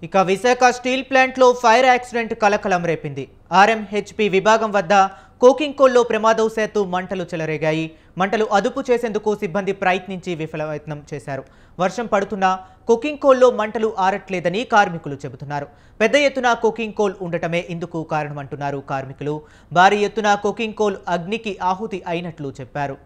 ఇక విశాఖ స్టీల్ ప్లాంట్లో fire accident కలకలం రేపింది. ఆర్ఎంహెచ్పి విభాగం వద్ద కోకింగ్ కోల్లో ప్రమాదవశాత్తు మంటలు చెలరేగాయి. మంటలు అదుపు చేసేందుకు సిబ్బంది ప్రయత్నించి విఫలయత్నం చేశారు. వర్షం పడుతున్నా కుకింగ్ కోల్లో మంటలు ఆరట్లేదని కార్మికులు చెబుతున్నారు. పెద్ద ఎత్తున కుకింగ్ కోల్ ఉండటమే ఇందుకు కారణమంటున్నారు కార్మికులు. భారీ ఎత్తున కుకింగ్ కోల్ అగ్నికి ఆహుతి అయినట్లు చెప్పారు.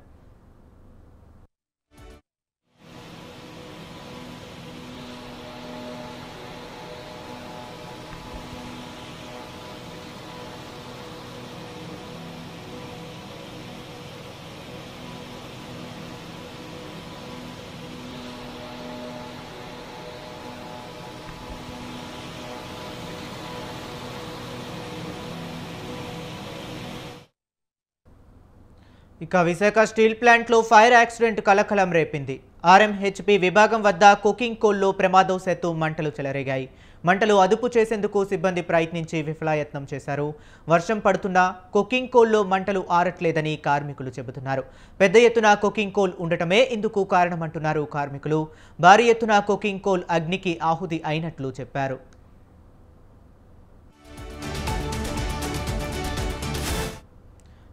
ఇక విశాఖ స్టీల్ ప్లాంట్లో ఫైర్ యాక్సిడెంట్ కలకలం రేపింది. ఆర్ఎంహెచ్పి విభాగం వద్ద కుకింగ్ కోల్లో ప్రమాదవశాత్తు మంటలు చెలరేగాయి. మంటలు అదుపు చేసేందుకు సిబ్బంది ప్రయత్నించి విఫలయత్నం చేశారు. వర్షం పడుతున్నా కుకింగ్ కోల్లో మంటలు ఆరట్లేదని కార్మికులు చెబుతున్నారు. పెద్ద ఎత్తున కుకింగ్ కోల్ ఉండటమే ఇందుకు కారణమంటున్నారు కార్మికులు. భారీ ఎత్తున కుకింగ్ కోల్ అగ్నికి ఆహుతి అయినట్లు చెప్పారు.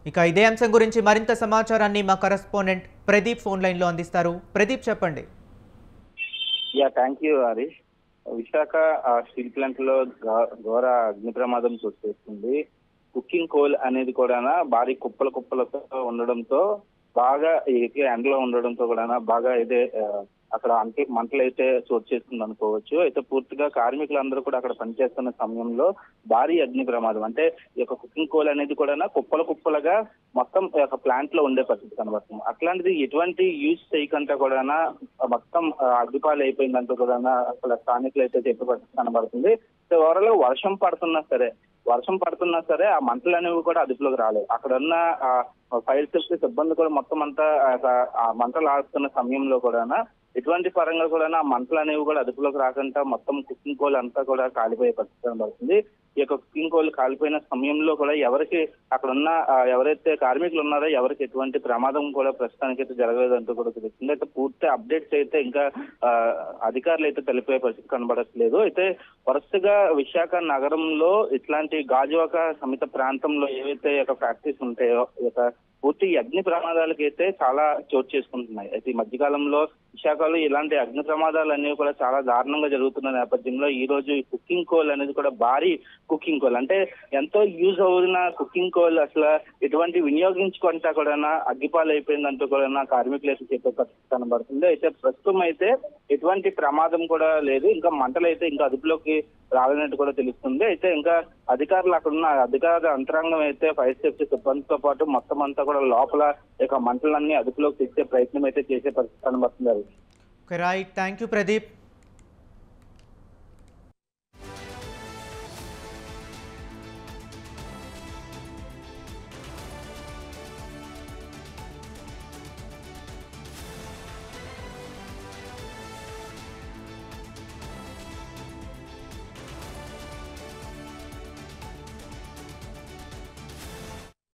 ఇక ఇదే అంశం గురించి మరింత సమాచారాన్ని మా కరెస్పాండెంట్ ప్రదీప్ ఫోన్ లైన్ లో అందిస్తారు. ప్రదీప్, చెప్పండి. Thank you Harish. Visakha steel plant లో ఘోర అగ్ని ప్రమాదం చోటు చేసుకుంది. కుకింగ్ కోల్ అనేది కూడా భారీ కుప్పలతో ఉండడంతో బాగా ఎండలో ఉండడంతో కూడా బాగా అయితే అక్కడ మంటలు అయితే చోటు చేసుకుంది అనుకోవచ్చు. అయితే పూర్తిగా కార్మికులందరూ కూడా అక్కడ పనిచేస్తున్న సమయంలో భారీ అగ్ని ప్రమాదం, అంటే ఈ యొక్క కుకింగ్ కోల్ అనేది కూడా కుప్పలుగా మొత్తం ప్లాంట్ లో ఉండే పరిస్థితి కనబడుతుంది. అట్లాంటిది ఎటువంటి యూజ్ చేయకుండా కూడా మొత్తం అగ్గిపాలు అయిపోయిందంటూ కూడా అసలు స్థానికులు అయితే చెప్పే పరిస్థితి కనబడుతుంది. ఓవరాల్ వర్షం పడుతున్నా సరే ఆ మంటలు అనేవి కూడా అదుపులోకి రాలేదు. అక్కడ ఉన్న ఫైర్ సేఫ్టీ సిబ్బంది కూడా మొత్తం అంతా ఆ మంటలు ఆడుతున్న సమయంలో కూడా ఎటువంటి పరంగా కూడా ఆ మంటలు అనేవి కూడా అదుపులోకి రాకుండా మొత్తం కుకింగ్ కోల్ అంతా కూడా కాలిపోయే పరిస్థితి కనబడుతుంది. ఈ యొక్క కుకింగ్ కోల్ కాలిపోయిన సమయంలో కూడా ఎవరికి అక్కడ ఉన్న ఎవరైతే కార్మికులు ఉన్నారో ఎవరికి ఎటువంటి ప్రమాదం కూడా ప్రస్తుతానికి అయితే జరగలేదంటూ కూడా తెలుస్తుంది. అయితే పూర్తి అప్డేట్స్ అయితే ఇంకా అధికారులు అయితే తెలిపే పరిస్థితి కనబడట్లేదు. అయితే వరుసగా విశాఖ నగరంలో ఇట్లాంటి గాజువాక సమిత ప్రాంతంలో ఏవైతే ఫ్యాక్టరీస్ ఉంటాయో పూర్తి అగ్ని ప్రమాదాలకి అయితే చాలా చోటు చేసుకుంటున్నాయి. అయితే ఈ మధ్యకాలంలో విశాఖలో ఇలాంటి అగ్ని ప్రమాదాలు అనేవి కూడా చాలా దారుణంగా జరుగుతున్న నేపథ్యంలో ఈ రోజు ఈ కుకింగ్ కోల్ అనేది కూడా భారీ కుకింగ్ కోల్, అంటే ఎంతో యూజ్ అవుతున్న కుకింగ్ కోల్ అసలు ఎటువంటి వినియోగించుకుంటా కూడా అగ్గిపాలు అయిపోయిందంటూ కూడా కార్మికులు అయితే చెప్పే పరిస్థితి కనబడుతుంది. అయితే ప్రస్తుతం అయితే ఎటువంటి ప్రమాదం కూడా లేదు, ఇంకా మంటలు అయితే ఇంకా అదుపులోకి రాలేనట్టు కూడా తెలుస్తుంది. అయితే ఇంకా అధికారులు అక్కడ ఉన్న అధికార యంత్రాంగం అయితే ఫైర్ సేఫ్టీ సిబ్బందితో పాటు మొత్తం అంతా కూడా లోపల మంటలన్నీ అదుపులోకి తెచ్చే ప్రయత్నం అయితే చేసే పరిస్థితి కనబడుతుంది. Right, thank you Pradeep.